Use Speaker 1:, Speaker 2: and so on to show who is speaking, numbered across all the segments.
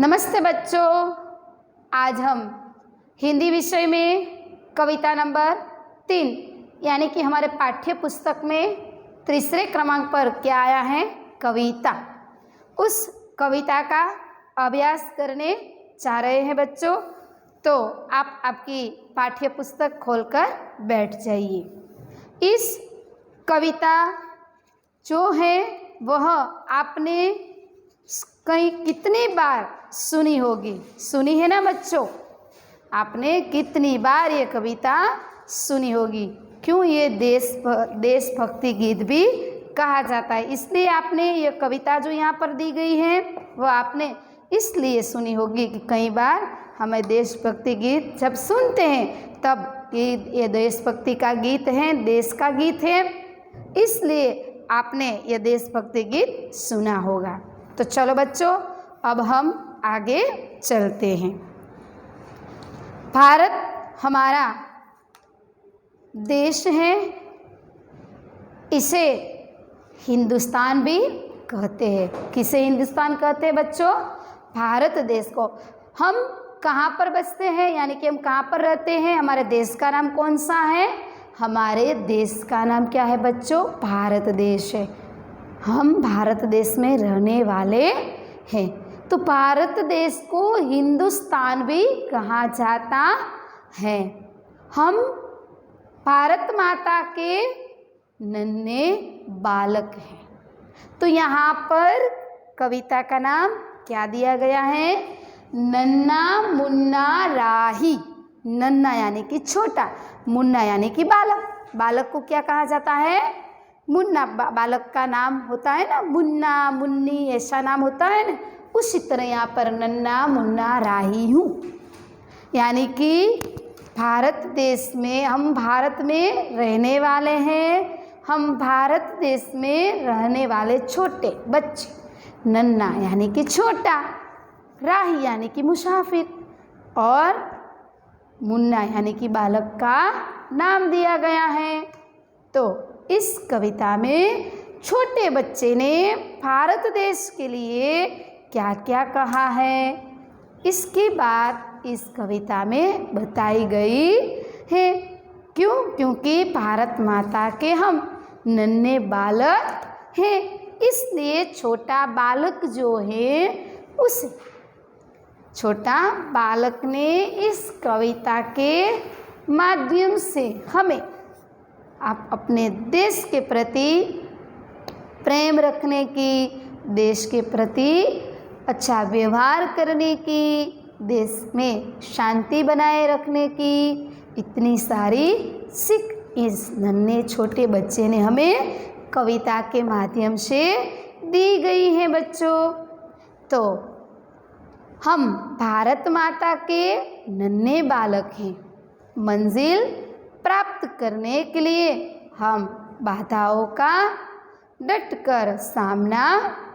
Speaker 1: नमस्ते बच्चों, आज हम हिंदी विषय में कविता नंबर 3 यानी कि हमारे पाठ्य पुस्तक में तीसरे क्रमांक पर क्या आया है, कविता। उस कविता का अभ्यास करने जा रहे हैं बच्चों। तो आप आपकी पाठ्य पुस्तक खोलकर बैठ जाइए। इस कविता जो है वह आपने कहीं कितनी बार सुनी होगी, सुनी है ना बच्चों? आपने कितनी बार ये कविता सुनी होगी। क्यों ये देशभक्ति गीत भी कहा जाता है, इसलिए आपने ये कविता जो यहाँ पर दी गई है वो आपने इसलिए सुनी होगी कि कई बार हमें देशभक्ति गीत जब सुनते हैं तब ये देशभक्ति का गीत है, देश का गीत है, इसलिए आपने ये देशभक्ति गीत सुना होगा। तो चलो बच्चों, अब हम आगे चलते हैं। भारत हमारा देश है, इसे हिंदुस्तान भी कहते हैं। किसे हिंदुस्तान कहते हैं बच्चों? भारत देश को। हम कहाँ पर बसते हैं, यानी कि हम कहाँ पर रहते हैं? हमारे देश का नाम कौन सा है? हमारे देश का नाम क्या है बच्चों? भारत देश है। हम भारत देश में रहने वाले हैं। तो भारत देश को हिंदुस्तान भी कहा जाता है। हम भारत माता के नन्हे बालक हैं। तो यहाँ पर कविता का नाम क्या दिया गया है? नन्ना मुन्ना राही। नन्ना यानी कि छोटा, मुन्ना यानी कि बालक। बालक को क्या कहा जाता है? मुन्ना। बालक का नाम होता है ना मुन्ना, मुन्नी, ऐसा नाम होता है ना। उसी तरह यहाँ पर नन्ना मुन्ना राही हूँ, यानी कि भारत देश में, हम भारत में रहने वाले हैं। हम भारत देश में रहने वाले छोटे बच्चे। नन्ना यानी कि छोटा, राही यानी कि मुसाफिर, और मुन्ना यानी कि बालक का नाम दिया गया है। तो इस कविता में छोटे बच्चे ने भारत देश के लिए क्या क्या कहा है, इसकी बात इस कविता में बताई गई है। क्यों? क्योंकि भारत माता के हम नन्हे बालक हैं, इसलिए छोटा बालक जो है उस छोटा बालक ने इस कविता के माध्यम से हमें आप अपने देश के प्रति प्रेम रखने की, देश के प्रति अच्छा व्यवहार करने की, देश में शांति बनाए रखने की इतनी सारी सीख इस नन्हे छोटे बच्चे ने हमें कविता के माध्यम से दी गई है बच्चों। तो हम भारत माता के नन्हे बालक हैं। मंजिल प्राप्त करने के लिए हम बाधाओं का डटकर सामना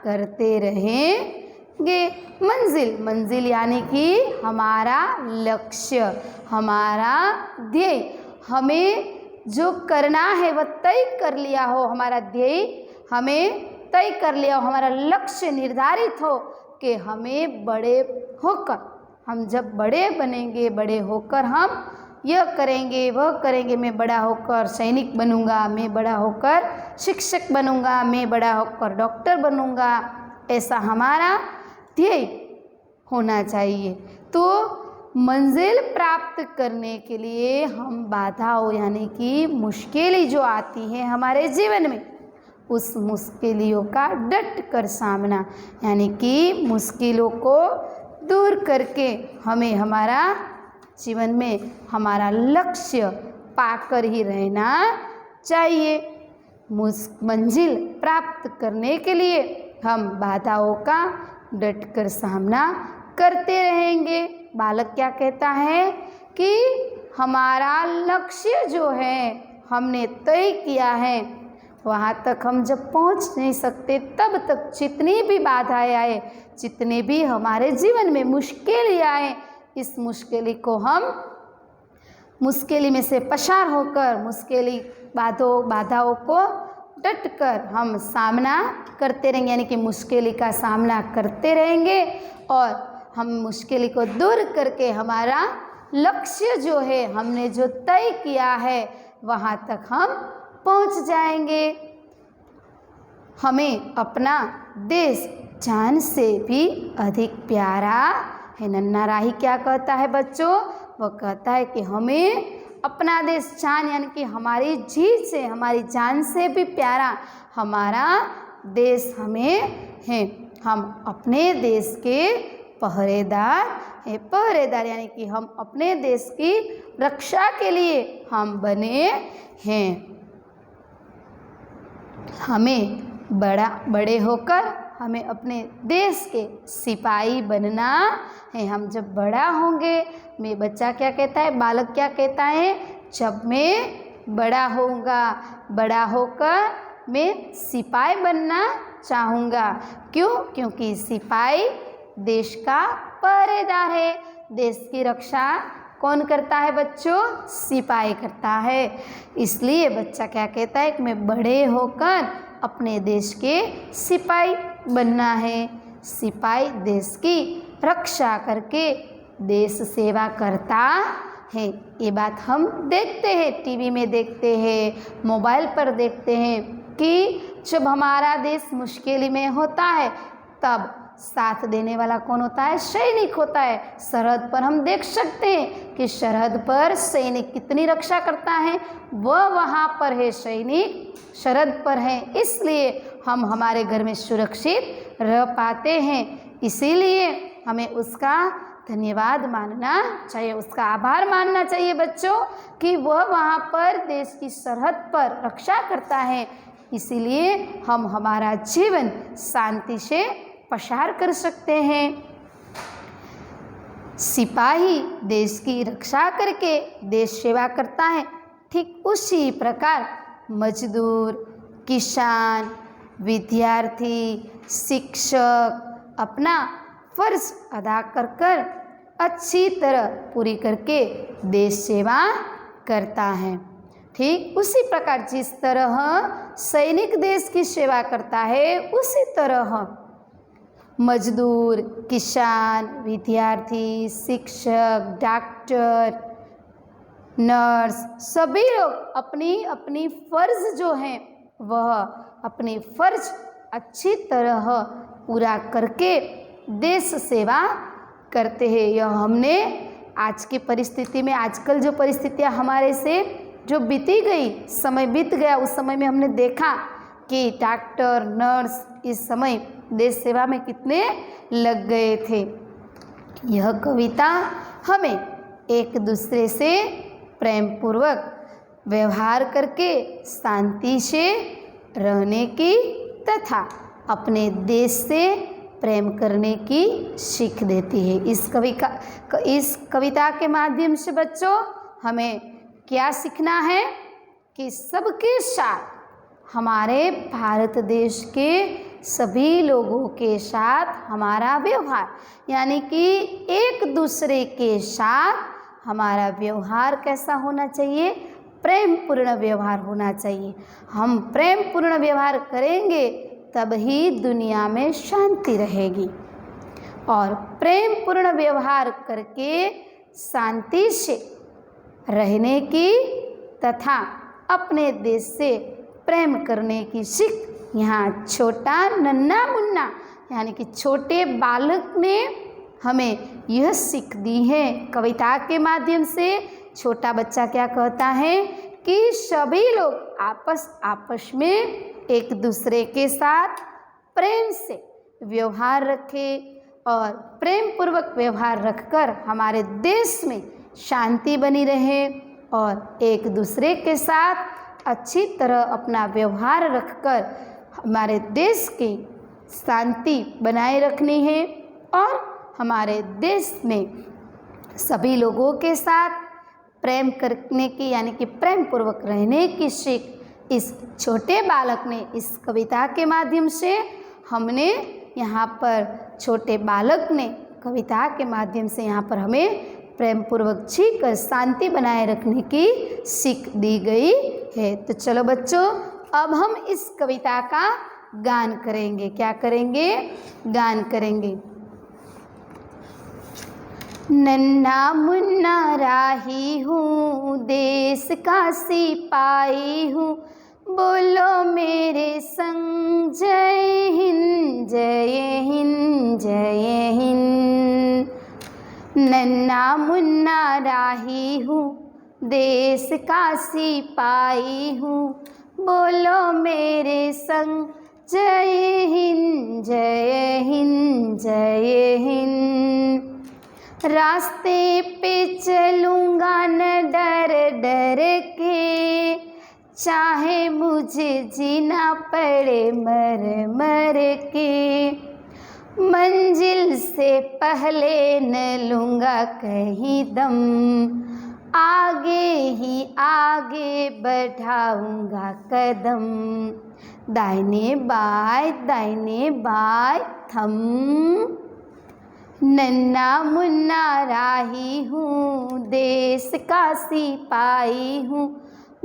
Speaker 1: करते रहेंगे। मंजिल यानी कि हमारा लक्ष्य, हमारा ध्येय। हमें जो करना है वह तय कर लिया हो, हमारा ध्येय हमें तय कर लिया हो, हमारा लक्ष्य निर्धारित हो कि हमें बड़े होकर, हम जब बड़े बनेंगे, बड़े होकर हम यह करेंगे, वह करेंगे, मैं बड़ा होकर सैनिक बनूंगा, मैं बड़ा होकर शिक्षक बनूंगा, मैं बड़ा होकर डॉक्टर बनूंगा, ऐसा हमारा ध्येय होना चाहिए। तो मंजिल प्राप्त करने के लिए हम बाधाओं यानी कि मुश्किलें जो आती हैं हमारे जीवन में, उस मुश्किलों का डट कर सामना, यानी कि मुश्किलों को दूर करके हमें हमारा जीवन में हमारा लक्ष्य पाकर ही रहना चाहिए। मंजिल प्राप्त करने के लिए हम बाधाओं का डटकर सामना करते रहेंगे। बालक क्या कहता है कि हमारा लक्ष्य जो है हमने तय किया है, वहाँ तक हम जब पहुँच नहीं सकते तब तक जितनी भी बाधाएं आए, जितने भी हमारे जीवन में मुश्किलें आए, इस मुश्किल को हम मुश्किल में से पसार होकर मुश्किल बाधाओं को डटकर हम सामना करते रहेंगे, यानी कि मुश्किल का सामना करते रहेंगे और हम मुश्किल को दूर करके हमारा लक्ष्य जो है हमने जो तय किया है वहाँ तक हम पहुँच जाएंगे। हमें अपना देश जान से भी अधिक प्यारा है। नन्ना राही क्या कहता है बच्चों? वो कहता है कि हमें अपना देश जान यानी कि हमारी जी से, हमारी जान से भी प्यारा हमारा देश हमें है। हम अपने देश के पहरेदार हैं। पहरेदार यानी कि हम अपने देश की रक्षा के लिए हम बने हैं। हमें बड़े होकर हमें अपने देश के सिपाही बनना है। हम जब बड़ा होंगे, मैं बच्चा क्या कहता है, बालक क्या कहता है, जब मैं बड़ा होऊंगा, बड़ा होकर मैं सिपाही बनना चाहूँगा। क्यों? क्योंकि सिपाही देश का पहरेदार है। देश की रक्षा कौन करता है बच्चों? सिपाही करता है। इसलिए बच्चा क्या कहता है कि मैं बड़े होकर अपने देश के सिपाही बनना है। सिपाही देश की रक्षा करके देश सेवा करता है। ये बात हम देखते हैं, टीवी में देखते हैं, मोबाइल पर देखते हैं कि जब हमारा देश मुश्किल में होता है तब साथ देने वाला कौन होता है? सैनिक होता है। सरहद पर हम देख सकते हैं कि सरहद पर सैनिक कितनी रक्षा करता है। वह वहाँ पर है, सैनिक सरहद पर है, इसलिए हम हमारे घर में सुरक्षित रह पाते हैं। इसीलिए हमें उसका धन्यवाद मानना चाहिए, उसका आभार मानना चाहिए बच्चों कि वह वहाँ पर देश की सरहद पर रक्षा करता है। इसीलिए हम हमारा जीवन शांति से पसार कर सकते हैं। सिपाही देश की रक्षा करके देश सेवा करता है। ठीक उसी प्रकार मजदूर, किसान, विद्यार्थी, शिक्षक अपना फर्ज अदा कर अच्छी तरह पूरी करके देश सेवा करता है। ठीक उसी प्रकार जिस तरह सैनिक देश की सेवा करता है, उसी तरह मजदूर, किसान, विद्यार्थी, शिक्षक, डॉक्टर, नर्स सभी लोग अपनी अपनी फर्ज जो है वह अपनी फर्ज अच्छी तरह पूरा करके देश सेवा करते हैं। यह हमने आज की परिस्थिति में, आजकल जो परिस्थितियां हमारे से जो बीती गई, समय बीत गया, उस समय में हमने देखा कि डॉक्टर, नर्स इस समय देश सेवा में कितने लग गए थे। यह कविता हमें एक दूसरे से प्रेम पूर्वक व्यवहार करके शांति से रहने की तथा अपने देश से प्रेम करने की सीख देती है। इस कविता के माध्यम से बच्चों हमें क्या सीखना है कि सबके साथ, हमारे भारत देश के सभी लोगों के साथ हमारा व्यवहार, यानी कि एक दूसरे के साथ हमारा व्यवहार कैसा होना चाहिए? प्रेम पूर्ण व्यवहार होना चाहिए। हम प्रेम पूर्ण व्यवहार करेंगे तब ही दुनिया में शांति रहेगी। और प्रेम पूर्ण व्यवहार करके शांति से रहने की तथा अपने देश से प्रेम करने की सीख यहाँ छोटा नन्ना मुन्ना यानी कि छोटे बालक ने हमें यह सीख दी है। कविता के माध्यम से छोटा बच्चा क्या कहता है कि सभी लोग आपस में एक दूसरे के साथ प्रेम से व्यवहार रखें और प्रेम पूर्वक व्यवहार रखकर हमारे देश में शांति बनी रहे और एक दूसरे के साथ अच्छी तरह अपना व्यवहार रखकर हमारे देश की शांति बनाए रखनी है और हमारे देश में सभी लोगों के साथ प्रेम करने की यानी कि प्रेम पूर्वक रहने की सीख इस छोटे बालक ने इस कविता के माध्यम से हमने यहाँ पर छोटे बालक ने कविता के माध्यम से यहाँ पर हमें प्रेम पूर्वक जीकर शांति बनाए रखने की सीख दी गई है। तो चलो बच्चों, अब हम इस कविता का गान करेंगे। क्या करेंगे? गान करेंगे। नन्हा मुन्ना राही हूँ, देश का सिपाही हूँ, बोलो मेरे संग जय हिंद जय हिंद जय हिंद। नन्हा मुन्ना राही हूँ, देश का सिपाही हूँ, बोलो मेरे संग जय हिंद जय हिंद जय हिंद। रास्ते पे चलूँगा न डर डर के, चाहे मुझे जीना पड़े मर मर के। मंजिल से पहले न लूँगा कहीं दम, आगे ही आगे बढ़ाऊँगा कदम। दाहिने बाएं थम। नन्हा मुन्ना राही हूँ, देश का सिपाही हूँ,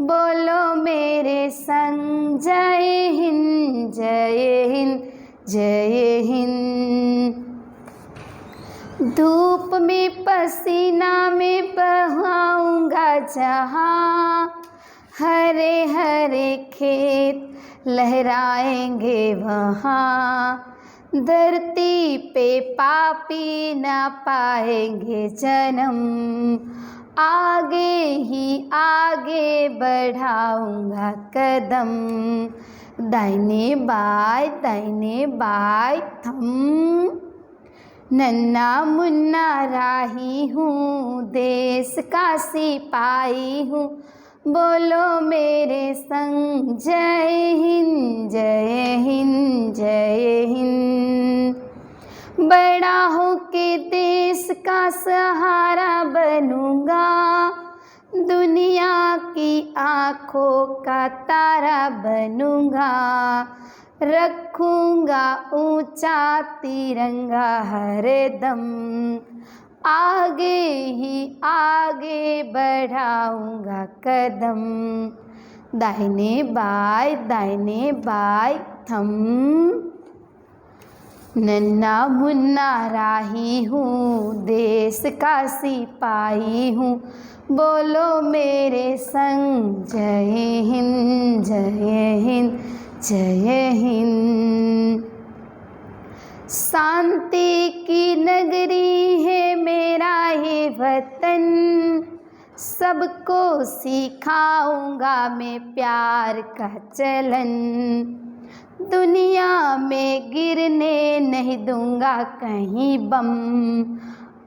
Speaker 1: बोलो मेरे संग जय हिंद जय हिंद जय हिंद। धूप में पसीना में बहाऊंगा जहाँ, हरे हरे खेत लहराएंगे वहाँ। धरती पे पापी ना पाएंगे जन्म, आगे ही आगे बढ़ाऊंगा कदम। दाहिने बाएं थम। नन्हा मुन्ना राही हूँ, देश का सिपाही हूँ, बोलो मेरे संग जय हिंद जय हिंद जय हिंद। बड़ा होके देश का सहारा बनूंगा, दुनिया की आँखों का तारा बनूंगा। रखूंगा ऊंचा तिरंगा हरदम, आगे ही आगे बढ़ाऊंगा कदम। दाहिने बाएं थम। नन्हा मुन्ना राही हूँ, देश का सिपाही हूँ, बोलो मेरे संग जय हिंद जय हिंद जय हिंद। शांति की नगरी है मेरा ये वतन, सबको सिखाऊंगा मैं प्यार का चलन। दुनिया में गिरने नहीं दूंगा कहीं बम,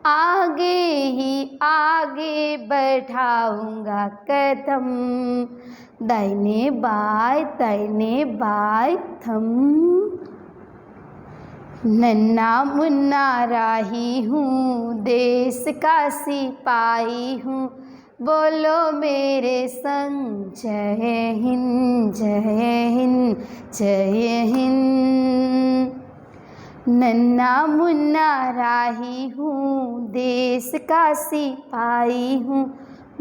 Speaker 1: आगे ही आगे बढ़ाऊंगा कदम। दाहिने बाएं थम। नन्हा मुन्ना राही हूँ, देश का सिपाही हूँ, बोलो मेरे संग जय हिंद जय हिंद जय हिंद। नन्हा मुन्ना राही हूँ, देश का सिपाही हूँ,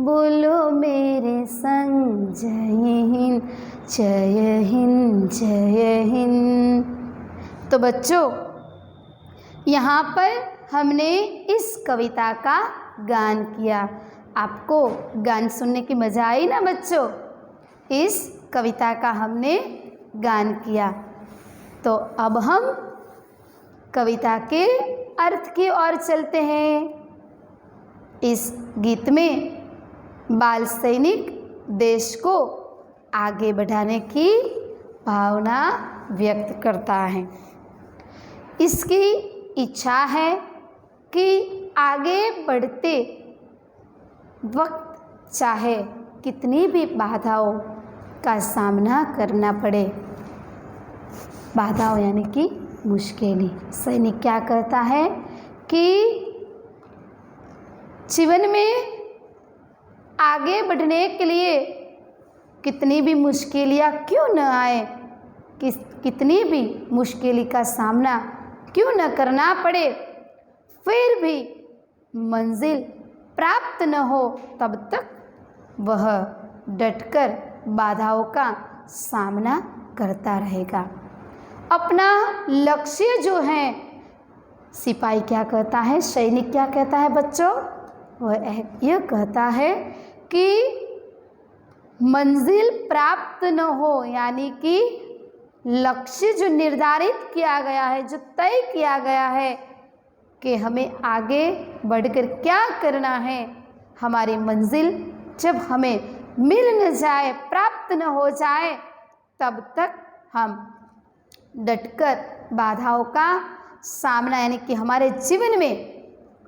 Speaker 1: बोलो मेरे संग जय हिंद जय हिंद जय हिंद। तो बच्चों, यहाँ पर हमने इस कविता का गान किया। आपको गान सुनने की मज़ा आई ना बच्चों? इस कविता का हमने गान किया। तो अब हम कविता के अर्थ की ओर चलते हैं। इस गीत में बाल सैनिक देश को आगे बढ़ाने की भावना व्यक्त करता है। इसकी इच्छा है कि आगे बढ़ते वक्त चाहे कितनी भी बाधाओं का सामना करना पड़े, बाधाओं यानी कि मुश्किलें, सैनिक क्या कहता है कि जीवन में आगे बढ़ने के लिए कितनी भी मुश्किलें क्यों न आए, कितनी भी मुश्किल का सामना क्यों न करना पड़े, फिर भी मंजिल प्राप्त न हो तब तक वह डटकर बाधाओं का सामना करता रहेगा। अपना लक्ष्य जो है सिपाही क्या कहता है, सैनिक क्या कहता है बच्चों? वह यह कहता है कि मंजिल प्राप्त न हो, यानी कि लक्ष्य जो निर्धारित किया गया है, जो तय किया गया है कि हमें आगे बढ़कर क्या करना है, हमारी मंजिल जब हमें मिल न जाए, प्राप्त न हो जाए, तब तक हम डटकर बाधाओं का सामना, यानी कि हमारे जीवन में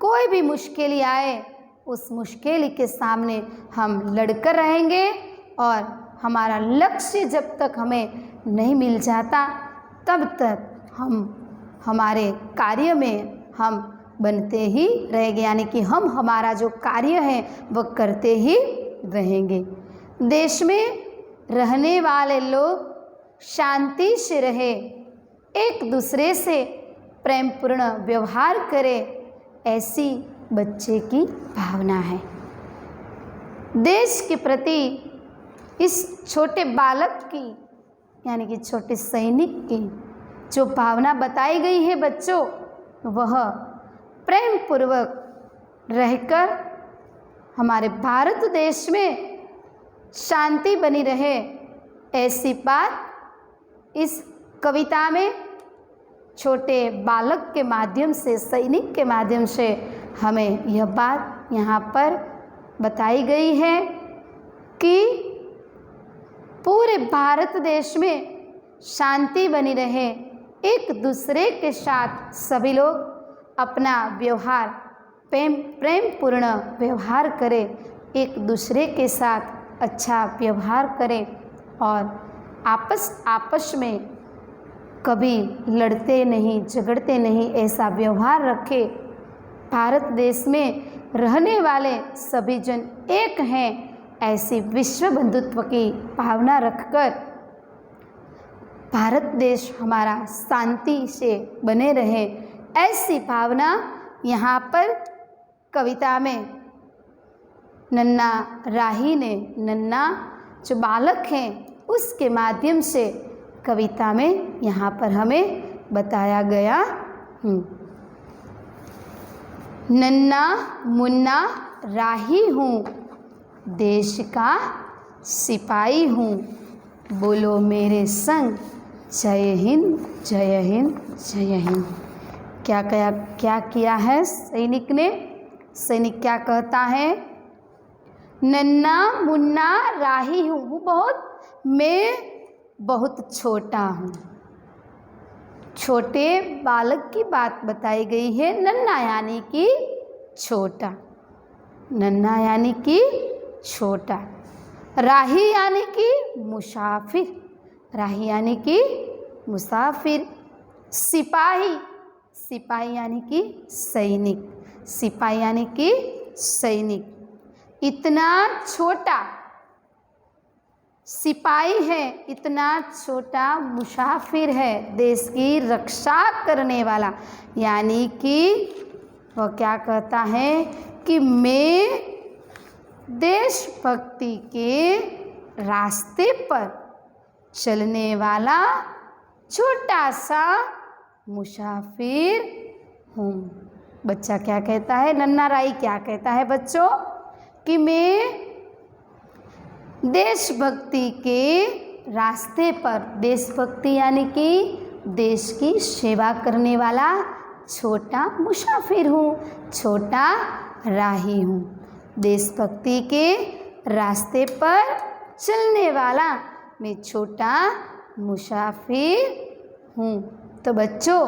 Speaker 1: कोई भी मुश्किल आए, उस मुश्किल के सामने हम लड़कर रहेंगे और हमारा लक्ष्य जब तक हमें नहीं मिल जाता तब तक हम हमारे कार्य में हम बनते ही रहेंगे, यानी कि हम हमारा जो कार्य है वह करते ही रहेंगे। देश में रहने वाले लोग शांति से रहे, एक दूसरे से प्रेमपूर्ण व्यवहार करें, ऐसी बच्चे की भावना है। देश के प्रति इस छोटे बालक की, यानी कि छोटे सैनिक की जो भावना बताई गई है बच्चों, वह प्रेम पूर्वक रहकर हमारे भारत देश में शांति बनी रहे, ऐसी बात इस कविता में छोटे बालक के माध्यम से, सैनिक के माध्यम से हमें यह बात यहाँ पर बताई गई है कि पूरे भारत देश में शांति बनी रहे, एक दूसरे के साथ सभी लोग अपना व्यवहार प्रेम पूर्ण व्यवहार करें, एक दूसरे के साथ अच्छा व्यवहार करें और आपस में कभी लड़ते नहीं, झगड़ते नहीं, ऐसा व्यवहार रखें। भारत देश में रहने वाले सभी जन एक हैं, ऐसी विश्व बंधुत्व की भावना रखकर भारत देश हमारा शांति से बने रहे, ऐसी भावना यहाँ पर कविता में नन्ना राही ने, नन्ना जो बालक हैं उसके माध्यम से कविता में यहाँ पर हमें बताया गया। नन्ना मुन्ना राही हूँ, देश का सिपाही हूँ, बोलो मेरे संग जय हिंद जय हिंद जय हिंद। क्या किया है सैनिक ने? सैनिक क्या कहता है? नन्ना मुन्ना राही हूँ, मैं बहुत छोटा हूँ। छोटे बालक की बात बताई गई है। नन्ना यानी कि छोटा, नन्ना यानी कि छोटा, राही यानी कि मुसाफिर, राही यानी कि मुसाफिर, सिपाही, सिपाही यानी कि सैनिक, सिपाही यानी कि सैनिक। इतना छोटा सिपाही है, इतना छोटा मुसाफिर है, देश की रक्षा करने वाला, यानी कि वह क्या कहता है कि मैं देशभक्ति के रास्ते पर चलने वाला छोटा सा मुसाफिर हूँ। बच्चा क्या कहता है? नन्ना राही क्या कहता है बच्चों? कि मैं देशभक्ति के रास्ते पर, देशभक्ति यानी कि देश की सेवा करने वाला छोटा मुसाफिर हूँ, छोटा राही हूँ, देशभक्ति के रास्ते पर चलने वाला मैं छोटा मुसाफिर हूँ। तो बच्चों,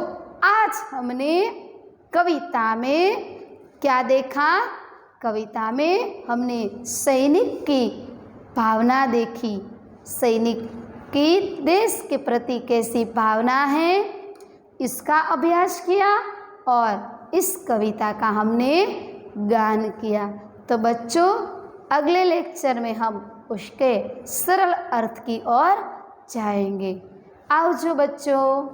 Speaker 1: आज हमने कविता में क्या देखा? कविता में हमने सैनिक की भावना देखी, सैनिक की देश के प्रति कैसी भावना है इसका अभ्यास किया और इस कविता का हमने गान किया। तो बच्चों, अगले लेक्चर में हम उसके सरल अर्थ की ओर जाएंगे। आओ जो बच्चों।